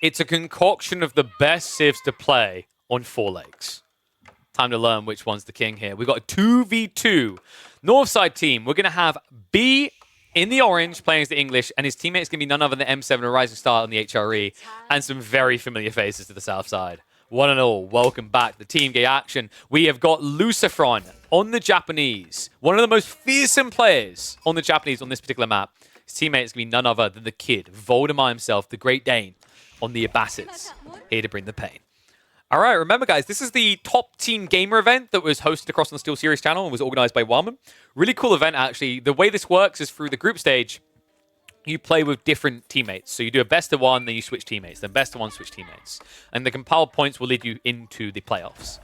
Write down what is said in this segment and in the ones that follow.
It's a concoction of the best civs to play on 4 legs. Time to learn which one's the king here. We've got a 2v2 Northside team. We're going to have B in the orange playing as the English, and his teammate's going to be none other than M7, a Rising Star on the HRE, and some very familiar faces to the south side. One and all, welcome back to the Team Gay action. We have got Lucifron on the Japanese, one of the most fearsome players on the Japanese on this particular map. His teammate is going to be none other than the kid, Voldemar himself, the Great Dane, on the Imbalances, here to bring the pain. All right, remember, guys, this is the Top Team Gamer event that was hosted across on the Steel Series channel and was organized by Wildman. Really cool event, actually. The way this works is through the group stage, you play with different teammates. So you do a best of one, then you switch teammates, then best of one, switch teammates. And the compiled points will lead you into the playoffs.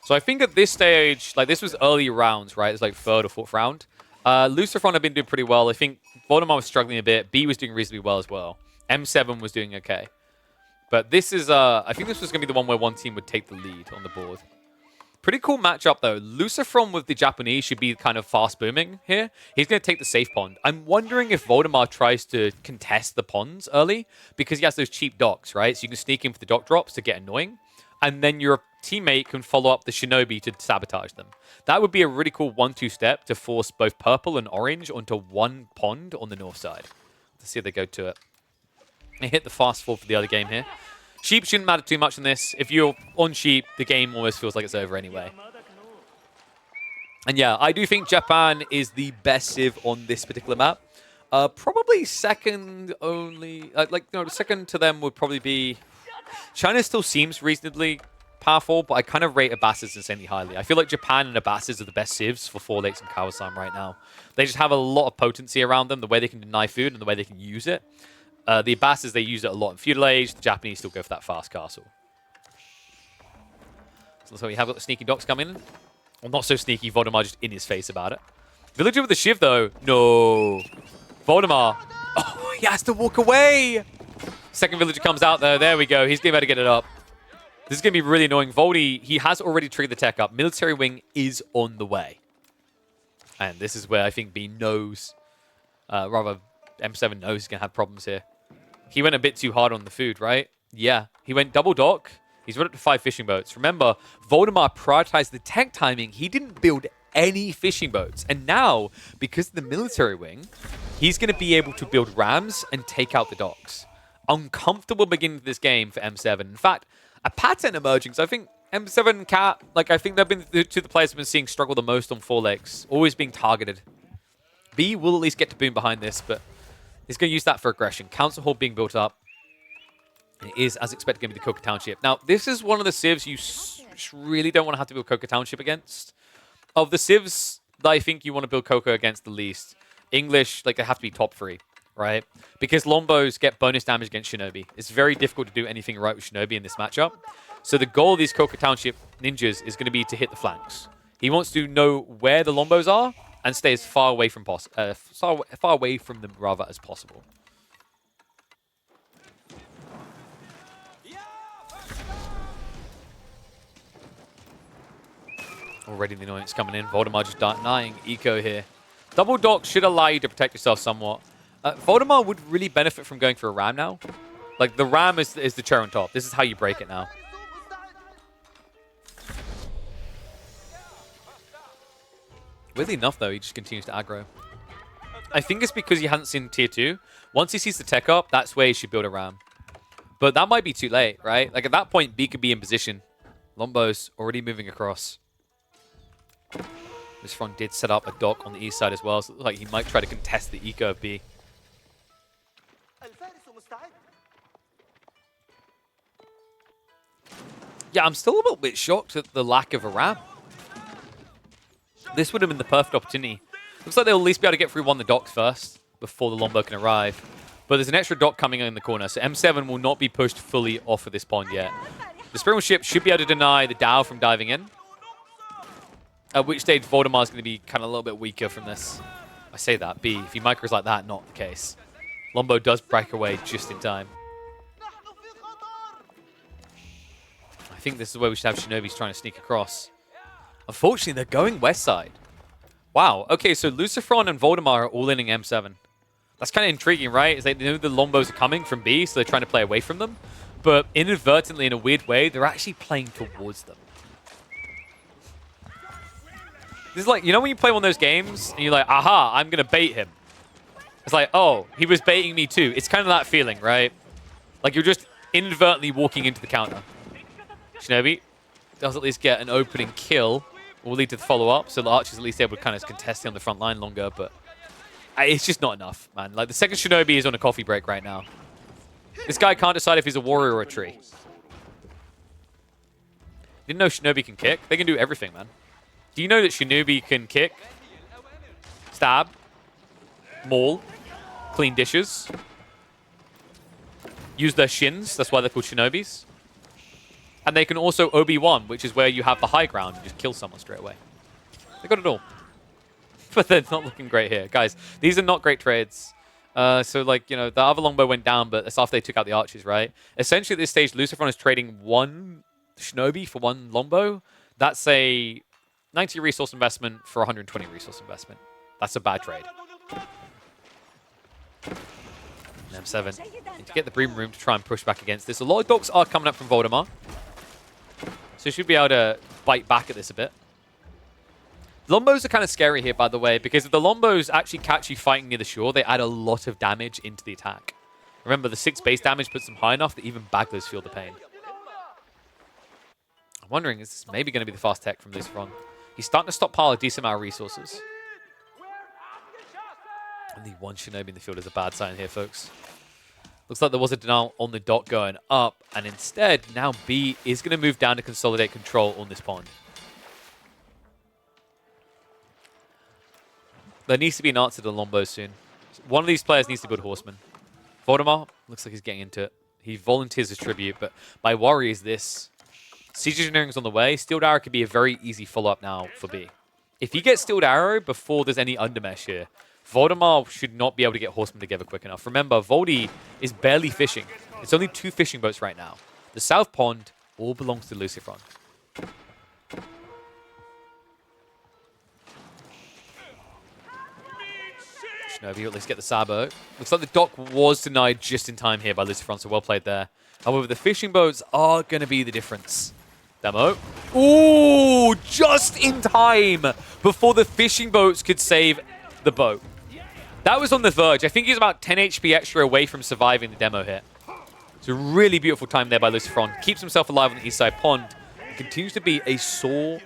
So I think at this stage, like this was early rounds, right? It was like 3rd or 4th round. Lucifron had been doing pretty well. I think Voldemar was struggling a bit. B was doing reasonably well as well. M7 was doing okay. But this is, I think this was going to be the one where one team would take the lead on the board. Pretty cool matchup, though. Lucifron with the Japanese should be kind of fast booming here. He's going to take the safe pond. I'm wondering if Voldemar tries to contest the ponds early, because he has those cheap docks, right? So you can sneak in for the dock drops to get annoying, and then your teammate can follow up the Shinobi to sabotage them. That would be a really cool 1-2 step to force both purple and orange onto one pond on the north side. Let's see if they go to it. They hit the fast forward for the other game here. Sheep shouldn't matter too much in this. If you're on sheep, the game almost feels like it's over anyway. And yeah, I do think Japan is the best civ on this particular map. Probably second only... second to them would probably be... China still seems reasonably powerful, but I kind of rate Abbasis insanely highly. I feel like Japan and Abbasis are the best civs for 4 lakes and Kawasan right now. They just have a lot of potency around them, the way they can deny food and the way they can use it. The Abbasis, they use it a lot in Feudal Age. The Japanese still go for that fast castle. So we have got the sneaky docks coming in. Well, not so sneaky. Voldemar just in his face about it. Villager with the Shiv, though. No. Voldemar. Oh, he has to walk away. Second villager comes out, though. There we go. He's going to be able to get it up. This is going to be really annoying. Voldy, he has already triggered the tech up. Military Wing is on the way. And this is where I think B knows, rather M7 knows he's going to have problems here. He went a bit too hard on the food, right? Yeah. He went double dock. He's run up to 5 fishing boats. Remember, Voldemar prioritized the tech timing. He didn't build any fishing boats. And now, because of the military wing, he's going to be able to build rams and take out the docks. Uncomfortable beginning to this game for M7. In fact, a pattern emerging. So I think M7 and Cat, like I think they've been the two of the players I've been seeing struggle the most on 4 legs. Always being targeted. B will at least get to boom behind this, but he's going to use that for aggression. Council Hall being built up. And it is, as expected, going to be the Coca Township. Now, this is one of the civs you really don't want to have to build Coca Township against. Of the civs that I think you want to build Coca against the least, English, like, they have to be top 3, right? Because Lombos get bonus damage against Shinobi. It's very difficult to do anything right with Shinobi in this matchup. So the goal of these Coca Township ninjas is going to be to hit the flanks. He wants to know where the Lombos are and stay as far away from far away from them rather as possible. Already the annoyance coming in. Voldemar just denying eco here. Double dock should allow you to protect yourself somewhat. Voldemar would really benefit from going for a ram now. Like, the ram is the cherry on top. This is how you break it now. Weirdly enough, though, he just continues to aggro. I think it's because he hasn't seen tier 2. Once he sees the tech up, that's where he should build a ram. But that might be too late, right? Like, at that point, B could be in position. Lombo's already moving across. This front did set up a dock on the east side as well, so it looks like he might try to contest the eco of B. Yeah, I'm still a little bit shocked at the lack of a ram. This would have been the perfect opportunity. Looks like they'll at least be able to get through one of the docks first before the Lombo can arrive. But there's an extra dock coming in the corner, so M7 will not be pushed fully off of this pond yet. The Spiritual Ship should be able to deny the Dow from diving in. At which stage Voldemar is going to be kind of a little bit weaker from this. I say that. B, if he micros like that, not the case. Lombo does break away just in time. I think this is where we should have Shinobi's trying to sneak across. Unfortunately, they're going west side. Wow. Okay, so Lucifron and Voldemar are all inning M7. That's kind of intriguing, right? Is they know the Lombos are coming from B, so they're trying to play away from them. but inadvertently, in a weird way, they're actually playing towards them. This is like, you know when you play one of those games, and you're like, aha, I'm going to bait him. It's like, oh, he was baiting me too. It's kind of that feeling, right? Like you're just inadvertently walking into the counter. Shinobi does at least get an opening kill. Will lead to the follow-up, so the Archer's at least able to kind of contest it on the front line longer, but it's just not enough, man. Like, the second Shinobi is on a coffee break right now. This guy can't decide if he's a warrior or a tree. Didn't know Shinobi can kick? They can do everything, man. Do you know that Shinobi can kick, stab, maul, clean dishes, use their shins? That's why they're called Shinobis. And they can also OB1, which is where you have the high ground and just kill someone straight away. They got it all. But they're not looking great here. Guys, these are not great trades. So, like, you know, the other longbow went down, but that's after they took out the archers, right? Essentially, at this stage, Lucifron is trading one Shinobi for one longbow. That's a 90 resource investment for 120 resource investment. That's a bad trade. And M7 need to get the Bream Room to try and push back against this. A lot of docks are coming up from Voldemar. So should be able to bite back at this a bit. Lombos are kind of scary here, by the way, because if the Lombos actually catch you fighting near the shore, they add a lot of damage into the attack. Remember, the 6 base damage puts them high enough that even Baglers feel the pain. I'm wondering, is this maybe going to be the fast tech from Lucifron? He's starting to stockpile a decent amount of resources. Only one Shinobi in the field is a bad sign here, folks. Looks like there was a denial on the dot going up, and instead, now B is going to move down to consolidate control on this pond. There needs to be an answer to Lombo soon. One of these players needs to build Horseman. Voldemar looks like he's getting into it. He volunteers as tribute, but my worry is this. Siege Engineering's on the way. Steeled Arrow could be a very easy follow-up now for B. If he gets Steeled Arrow before there's any undermesh here, Voldemar should not be able to get Horsemen together quick enough. Remember, Voldy is barely fishing. It's only 2 fishing boats right now. The South Pond all belongs to Lucifron. Shinobi, at least get the Sabo. Looks like the dock was denied just in time here by Lucifron, so well played there. However, the fishing boats are going to be the difference. Demo. Ooh, just in time before the fishing boats could save the boat. That was on the verge. I think he's about 10 HP extra away from surviving the demo hit. It's a really beautiful time there by Lucifron. Keeps himself alive on the east side pond. It continues to be a sore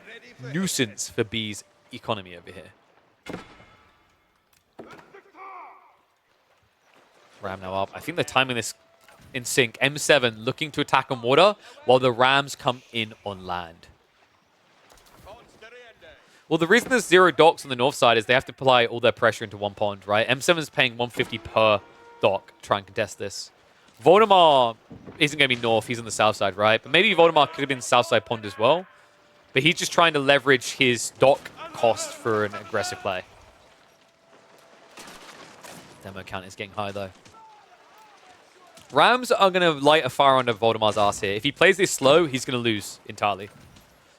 nuisance for B's economy over here. Ram now up. I think they're timing this in sync. M7 looking to attack on water while the Rams come in on land. Well, the reason there's 0 docks on the north side is they have to apply all their pressure into one pond, right? M7 is paying 150 per dock to try and contest this. Voldemar isn't going to be north. He's on the south side, right? But maybe Voldemar could have been south side pond as well. But he's just trying to leverage his dock cost for an aggressive play. Demo count is getting high, though. Rams are going to light a fire under Voldemar's ass here. If he plays this slow, he's going to lose entirely.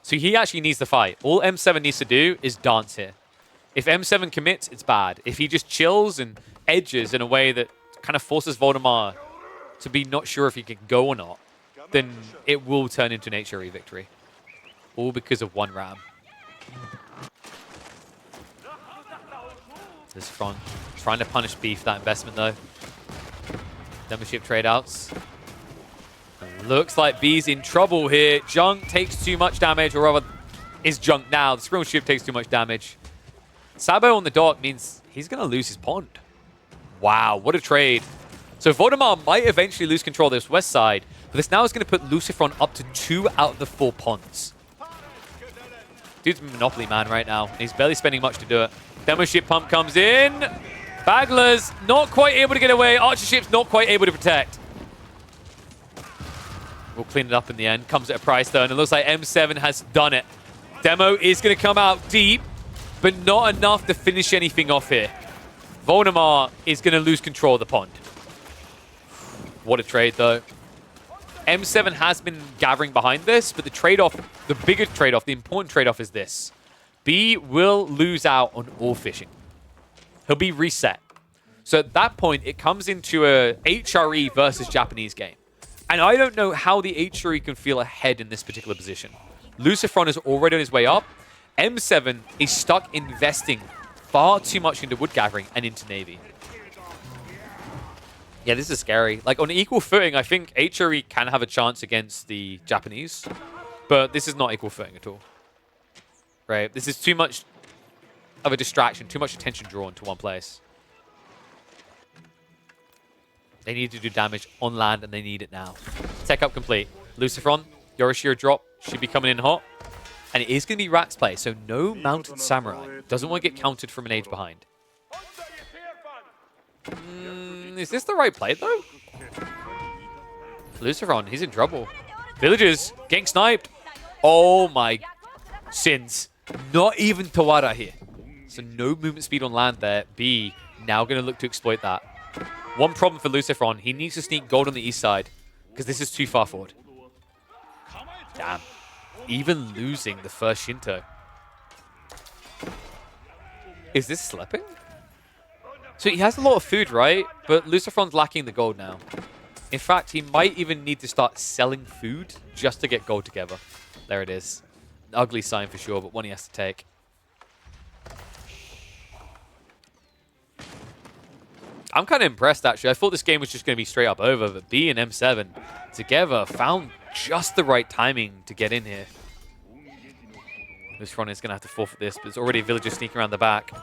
So he actually needs to fight. All M7 needs to do is dance here. If M7 commits, it's bad. If he just chills and edges in a way that kind of forces Voldemar to be not sure if he can go or not, then it will turn into an HRE victory. All because of one Ram. This front trying to punish B for that investment, though. Demo ship trade outs. Looks like B's in trouble here. Junk takes too much damage, or rather, is Junk now. The Squirrel ship takes too much damage. Sabo on the dock means he's going to lose his pond. Wow, what a trade. So Voldemar might eventually lose control of this west side, but this now is going to put Lucifron up to 2 out of the 4 ponds. Dude's Monopoly man right now. He's barely spending much to do it. Demo ship pump comes in. Baglers not quite able to get away. Archer ship's not quite able to protect. We'll clean it up in the end. Comes at a price, though, and it looks like M7 has done it. Demo is going to come out deep, but not enough to finish anything off here. Voldemar is going to lose control of the pond. What a trade, though. M7 has been gathering behind this, but the trade-off, the biggest trade-off, the important trade-off is this. B will lose out on all fishing. He'll be reset. So at that point, it comes into a HRE versus Japanese game. And I don't know how the H3 can feel ahead in this particular position. Lucifron is already on his way up. M7 is stuck investing far too much into wood gathering and into Navy. Yeah, this is scary. Like, on equal footing, I think H3 can have a chance against the Japanese. But this is not equal footing at all. Right? This is too much of a distraction, too much attention drawn to one place. They need to do damage on land, and they need it now. Tech up complete. Lucifron, Yorishiro drop, should be coming in hot. And it is going to be Rat's play, so no Mounted Samurai. Doesn't want to get countered from an age behind. Is this the right play, though? Lucifron, he's in trouble. Villagers getting sniped. Oh my sins. Not even Tawara here. So no movement speed on land there. B, now going to look to exploit that. One problem for Lucifron, he needs to sneak gold on the east side because this is too far forward. Damn. Even losing the first Shinto. Is this slipping? So he has a lot of food, right? But Lucifron's lacking the gold now. In fact, he might even need to start selling food just to get gold together. There it is. An ugly sign for sure, but one he has to take. I'm kind of impressed, actually. I thought this game was just going to be straight up over, but B and M7 together found just the right timing to get in here. Lucifron is going to have to forfeit this, but there's already a villager sneaking around the back.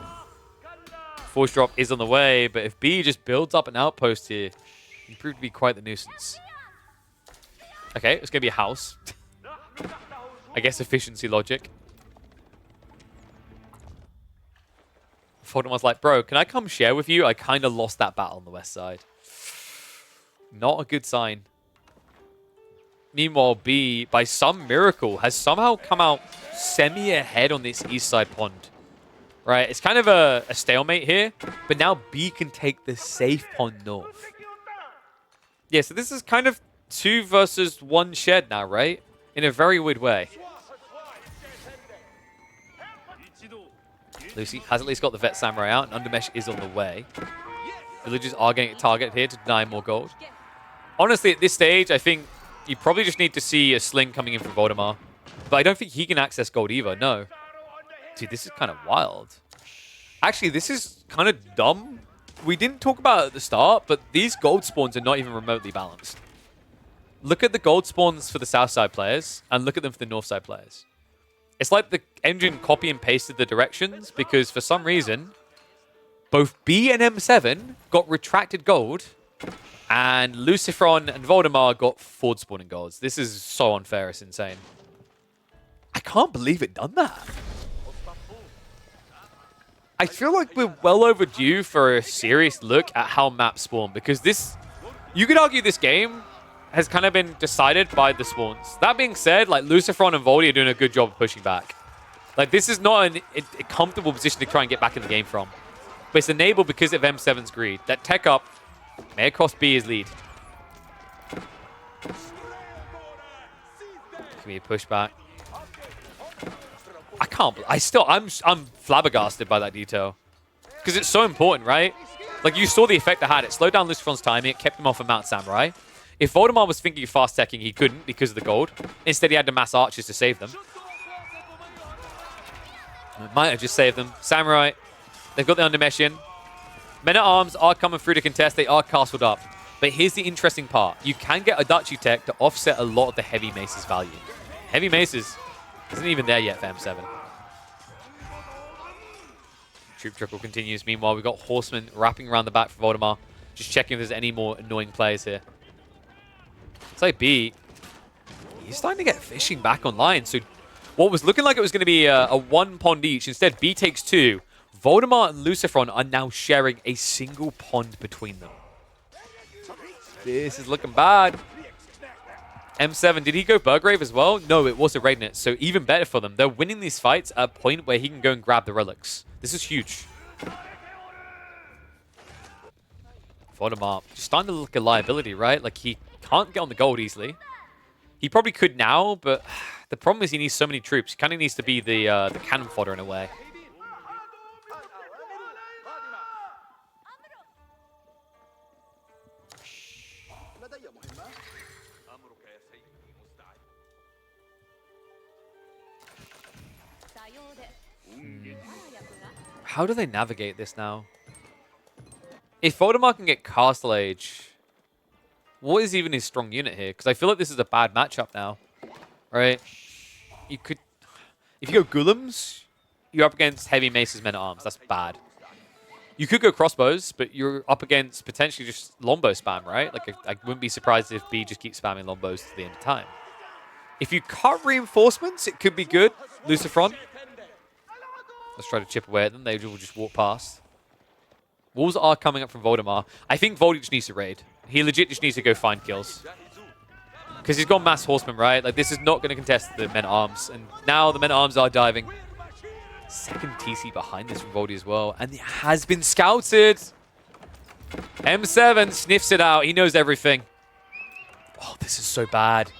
Force drop is on the way, but if B just builds up an outpost here, it can prove to be quite the nuisance. Okay, it's going to be a house. I guess efficiency logic. Voldemort's like, bro, can I come share with you? I kind of lost that battle on the west side. Not a good sign. Meanwhile, B, by some miracle, has somehow come out semi-ahead on this east side pond. Right, it's kind of a stalemate here, but now B can take the safe pond north. Yeah, so this is kind of 2 versus 1 shed now, right? In a very weird way. Lucy has at least got the Vet Samurai out, and Undermesh is on the way. Villagers are getting targeted here to deny more gold. Honestly, at this stage, I think you probably just need to see a sling coming in from Voldemar. But I don't think he can access gold either, no. Dude, this is kind of wild. Actually, this is kind of dumb. We didn't talk about it at the start, but these gold spawns are not even remotely balanced. Look at the gold spawns for the south side players, and look at them for the north side players. It's like the engine copy and pasted the directions, because for some reason, both B and M7 got retracted gold, and Lucifron and Voldemar got forward spawning golds. This is so unfair, it's insane. I can't believe it done that. I feel like we're well overdue for a serious look at how maps spawn, because this, you could argue this game has kind of been decided by the spawns. That being said, like, Lucifron and Voldy are doing a good job of pushing back. Like, this is not a comfortable position to try and get back in the game from. But it's enabled because of M7's greed. That tech up may cost B his lead. Give me a pushback. I can't. I'm flabbergasted by that detail. Because it's so important, right? Like, you saw the effect it had. It slowed down Lucifron's timing. It kept him off of Mount Samurai. If Voldemar was thinking of fast-teching, he couldn't because of the gold. Instead, he had to mass archers to save them. It might have just saved them. Samurai, they've got the Undermesh in. Men-at-Arms are coming through to contest. They are castled up. But here's the interesting part. You can get a Adachi tech to offset a lot of the Heavy Mace's value. Heavy Mace's isn't even there yet for M7. Troop trickle continues. Meanwhile, we've got Horsemen wrapping around the back for Voldemar. Just checking if there's any more annoying players here. It's like B, he's starting to get fishing back online. So what was looking like it was going to be a 1 pond each, instead B takes 2. Voldemar and Lucifron are now sharing a single pond between them. This is looking bad. M7, did he go Burgrave as well? No, it was a Radiant, so even better for them. They're winning these fights at a point where he can go and grab the relics. This is huge. Voldemar just starting to look a liability, right? Like, he can't get on the gold easily. He probably could now, but the problem is he needs so many troops. He kind of needs to be the cannon fodder in a way. How do they navigate this now? If Voldemort can get Castle Age, what is even his strong unit here? Because I feel like this is a bad matchup now, right? You could, if you go Golems, you're up against Heavy Mace's Men-at-Arms. That's bad. You could go Crossbows, but you're up against potentially just Longbow spam, right? Like, I wouldn't be surprised if B just keeps spamming Longbows to the end of time. If you cut Reinforcements, it could be good. Lucifron. Let's try to chip away at them. They will just walk past. Walls are coming up from Voldemar. I think Voldy just needs to raid. He legit just needs to go find kills. Because he's got Mass Horsemen, right? Like, this is not going to contest the Men-at-Arms. And now the Men-at-Arms are diving. Second TC behind this from Voldy as well. And it has been scouted. M7 sniffs it out. He knows everything. Oh, this is so bad.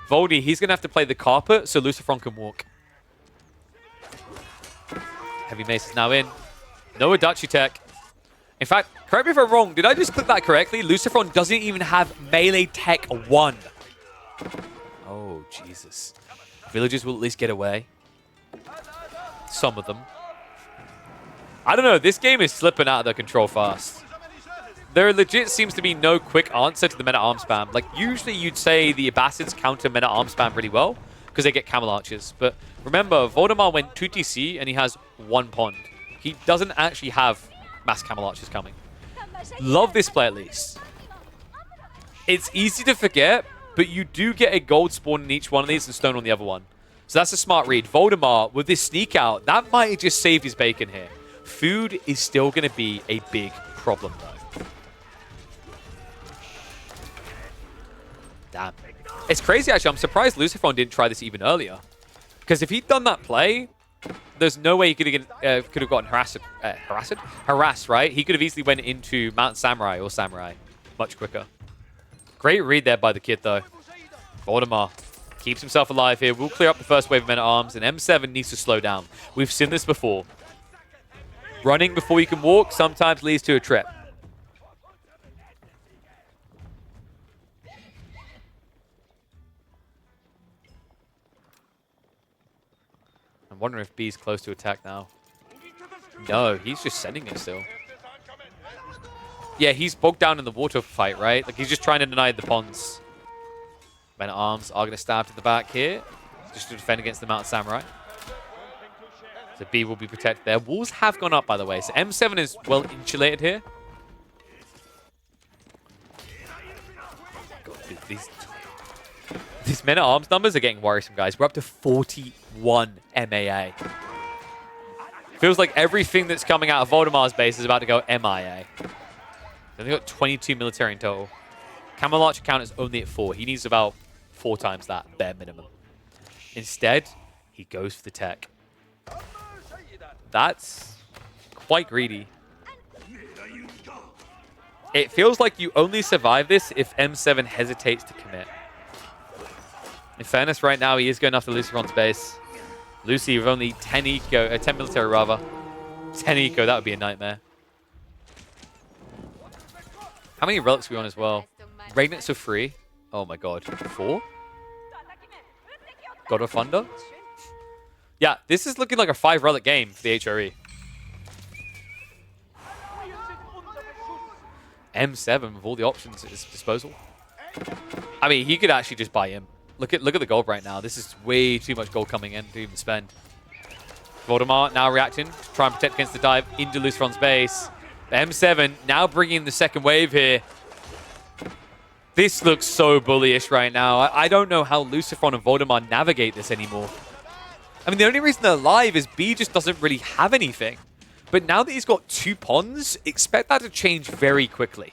Voldy, he's going to have to play the carpet so Lucifron can walk. Heavy Mace is now in. No Adachi tech. In fact, correct me if I'm wrong. Did I just click that correctly? Lucifron doesn't even have melee tech 1. Oh, Jesus. Villagers will at least get away. Some of them. I don't know. This game is slipping out of their control fast. There legit seems to be no quick answer to the Men-at-Arm spam. Like, usually you'd say the Abbasids counter Men-at-Arm spam really well because they get Camel Archers. But remember, Voldemar went 2 TC and he has 1 pond. He doesn't actually have mass Camel Archers coming. Love this play at least. It's easy to forget, but you do get a gold spawn in each one of these and stone on the other one. So that's a smart read. Voldemar, with this sneak out, that might have just saved his bacon here. Food is still going to be a big problem, though. Damn. It's crazy, actually. I'm surprised Lucifron didn't try this even earlier. Because if he'd done that play, there's no way he could have gotten harassed, right? He could have easily went into Mount Samurai or Samurai much quicker. Great read there by the kid, though. Voldemar keeps himself alive here. We'll clear up the first wave of Men-at-Arms, and M7 needs to slow down. We've seen this before. Running before you can walk sometimes leads to a trip. I'm wondering if B's close to attack now. No, he's just sending it still. Yeah, he's bogged down in the water fight, right? Like, he's just trying to deny the ponds. Men-at-Arms are going to stab to the back here, just to defend against the Mount Samurai. So B will be protected there. Walls have gone up, by the way. So M7 is well insulated here. God, these Men-at-Arms numbers are getting worrisome, guys. We're up to 41 MAA. Feels like everything that's coming out of Voldemar's base is about to go MIA. They've got 22 military in total. Camel Archer count is only at 4. He needs about 4 times that, bare minimum. Instead, he goes for the tech. That's quite greedy. It feels like you only survive this if M7 hesitates to commit. In fairness, right now, he is going after Lucifron's base. Lucy with only 10 eco, 10 military rather. 10 eco, that would be a nightmare. How many relics are we on as well? Regnants are 3. Oh my god. 4? God of Thunder? Yeah, this is looking like a 5 relic game for the HRE. M7 with all the options at his disposal. I mean, he could actually just buy him. Look at the gold right now. This is way too much gold coming in to even spend. Voldemar now reacting to try and protect against the dive into Lucifron's base. M7 now bringing the second wave here. This looks so bullyish right now. I don't know how Lucifron and Voldemar navigate this anymore. I mean, the only reason they're alive is B just doesn't really have anything. But now that he's got 2 ponds, expect that to change very quickly.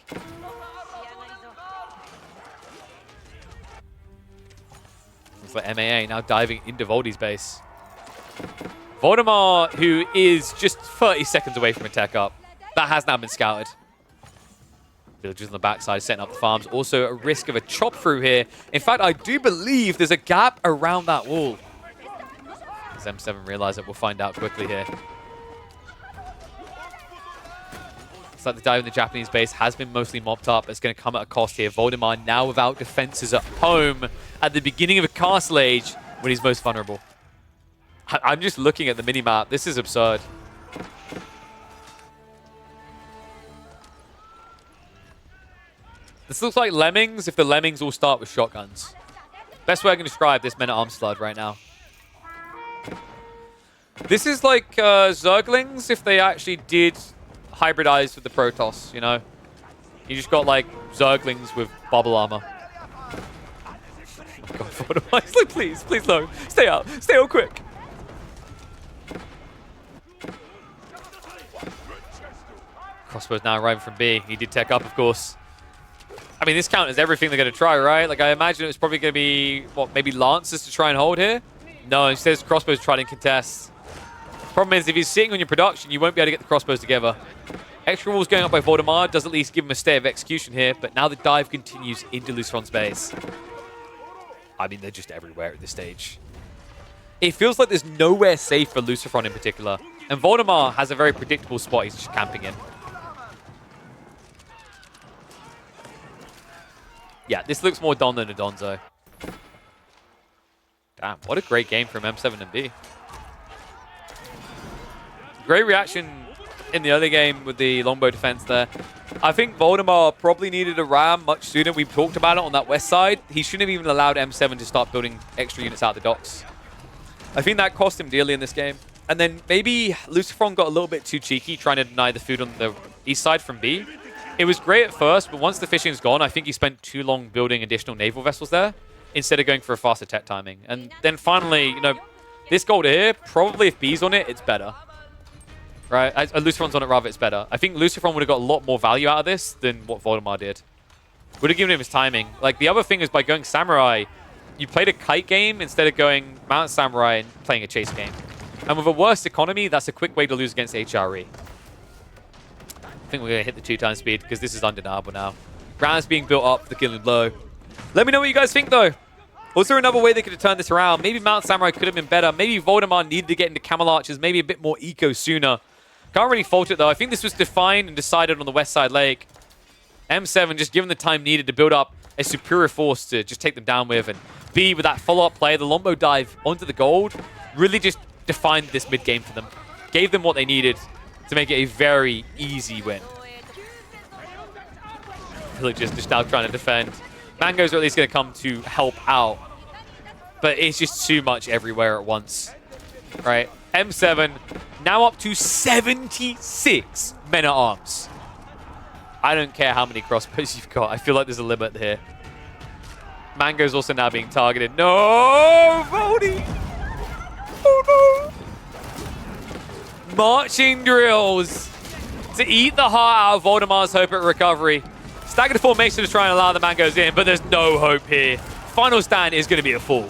For MAA now diving into Voldy's base. Voldemar, who is just 30 seconds away from a tech up. That has now been scouted. Villagers on the backside setting up the farms. Also a risk of a chop through here. In fact, I do believe there's a gap around that wall. As M7 realize it, we'll find out quickly here. It's like the dive in the Japanese base has been mostly mopped up. It's going to come at a cost here. Voldemar now without defenses at home at the beginning of a Castle Age when he's most vulnerable. I'm just looking at the mini-map. This is absurd. This looks like Lemmings if the Lemmings all start with shotguns. Best way I can describe this Men-at-Arms flood right now. This is like Zerglings if they actually did hybridize with the Protoss, you know? You just got like Zerglings with bubble armor. God, like, please, please no. Stay out quick. Crossbow's now arriving from B. He did tech up, of course. I mean, this counters everything they're going to try, right? Like, I imagine it was probably going to be, what, maybe Lancers to try and hold here? No, instead Crossbow's trying to contest. Problem is, if he's sitting on your production, you won't be able to get the crossbows together. Extra walls going up by Voldemar does at least give him a stay of execution here, but now the dive continues into Luceron's base. I mean, they're just everywhere at this stage. It feels like there's nowhere safe for Lucifron in particular, and Voldemar has a very predictable spot he's just camping in. Yeah, this looks more Don than a Donzo. Damn, what a great game from M7 and B. Great reaction in the early game with the longbow defense there. I think Voldemar probably needed a ram much sooner. We've talked about it on that west side. He shouldn't have even allowed M7 to start building extra units out the docks. I think that cost him dearly in this game. And then maybe Lucifron got a little bit too cheeky trying to deny the food on the east side from B. It was great at first, but once the fishing's gone, I think he spent too long building additional naval vessels there instead of going for a faster tech timing. And then finally, you know, this gold here, probably if B's on it, it's better. Right? Lucifron's on it, rather, it's better. I think Lucifron would have got a lot more value out of this than what Voldemar did. Would have given him his timing. Like, the other thing is by going Samurai, you played a kite game instead of going Mount Samurai and playing a chase game. And with a worse economy, that's a quick way to lose against HRE. I think we're going to hit the 2x speed because this is undeniable now. Ground's being built up for the killing blow. Let me know what you guys think, though. Was there another way they could have turned this around? Maybe Mount Samurai could have been better. Maybe Voldemar needed to get into Camel Archers, maybe a bit more eco sooner. Can't really fault it, though. I think this was defined and decided on the west side lake. M7 just given the time needed to build up a superior force to just take them down with. And B, with that follow-up play, the Lombo dive onto the gold, really just defined this mid-game for them. Gave them what they needed to make it a very easy win. Villagers just now trying to defend. Mangoes are at least going to come to help out. But it's just too much everywhere at once. Right? M7 now up to 76 men-at-arms. I don't care how many crossbows you've got. I feel like there's a limit here. Mango's also now being targeted. No! Voldy! Oh no! Marching drills to eat the heart out of Voldemar's hope at recovery. Staggered formation to try and allow the Mangoes in, but there's no hope here. Final stand is going to be a fall.